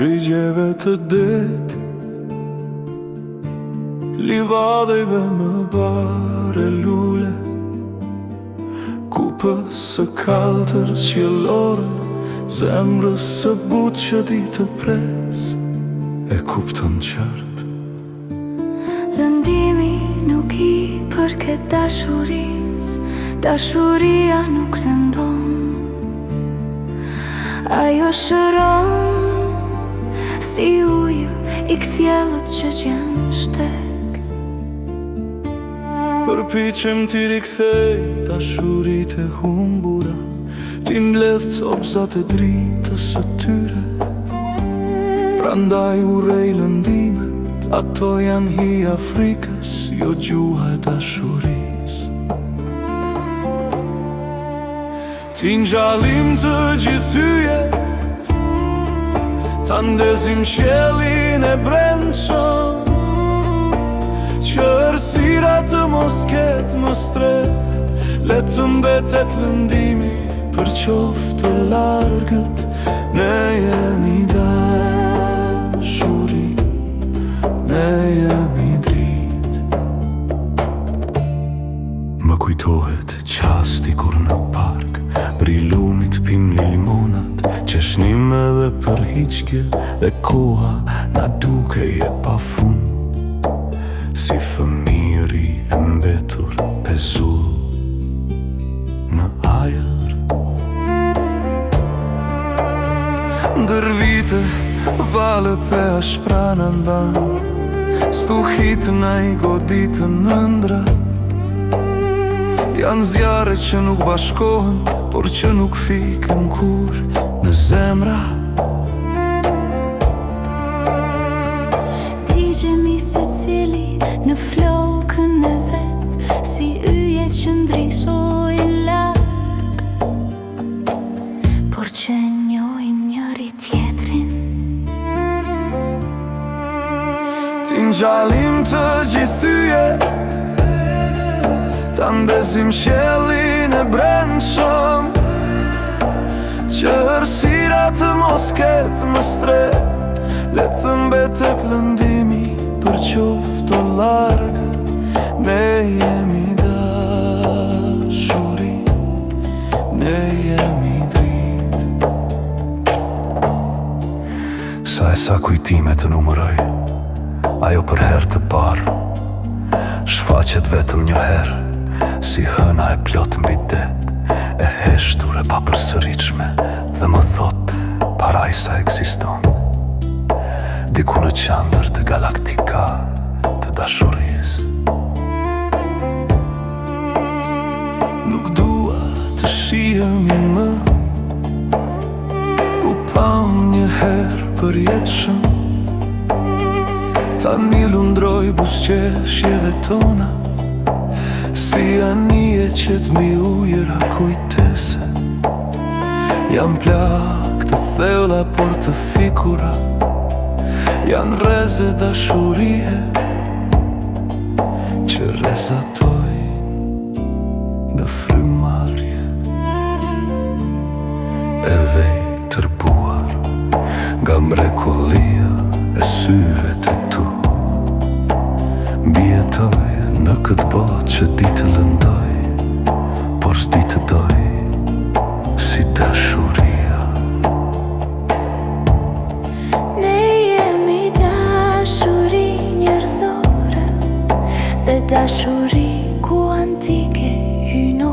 Zbrigjeve të det, livadhejve më bare lule, kupës së kaltër qjellore, zemrës së but që di të pres, e kupton qartë. Lëndimi nuk i përket dashuris, dashuria nuk lëndon. Ajo shëron si ujë i kthjellët që gjen shtek. Përpiqem t'i rikthej dashurit e humbura, t'i mbledh copzat e dritës së tyre. Prandaj urrej lëndimet, ato janë hija frikës, jo gjuha e dashuris. Ti ngjallim të gjithyje, ta ndezim qiellin e brendshëm, që errësira të mos ketë më strehë, le të mbetet lëndimi për qoftë të largët. Ne jemi dashuri, ne jemi dritë. Më kujtohet qasti kur në park, pri lumit pim limonat, qeshnim edhe për hiqje, dhe koha na dukej e pafund, si fëmiri e mbetur pezull në ajër. Ndër vite, valët e ashprana ndan, stuhit na i goditën ëndrat. Janë zjarre që nuk bashkohen, por që nuk fiken kur në zemra. Digjemi se cili në flokën e vet, si yje që ndrisojnë larg, por që njojnë njëri tjetrin. Ti ngjallim të gjithyje, ta ndezim qiellin e brendshëm, që errësira të mos ketë më strehë, le të mbetet lëndimi për qoftë të largët. Ne jemi dashuri, ne jemi dritë. Sa e sa kujtime të numëroj, ajo për herë të parë shfaqet vetëm një herë, si hëna e plot mbi det, e heshtur e papërsëritshme, dhe më thot parajsa ekziston, diku në qendër të galaktika të dashurisë. Nuk dua të shihemi më, u pam një herë përjetshëm, tani lundroj buzëqeshjeve tona, si anije që t'mi ujëra kujtese. Jam plak të thella por të fikura, janë rreze dashurie që rrezatojnë në frymarrje. Edhe i tërbuar nga mrekullia e syve të tu, mbijetoj në këtë botë që di të lëndoj, por s'di të doj, si dashuria. Ne jemi dashuri njerëzore, dhe dashuri ku antike hyno.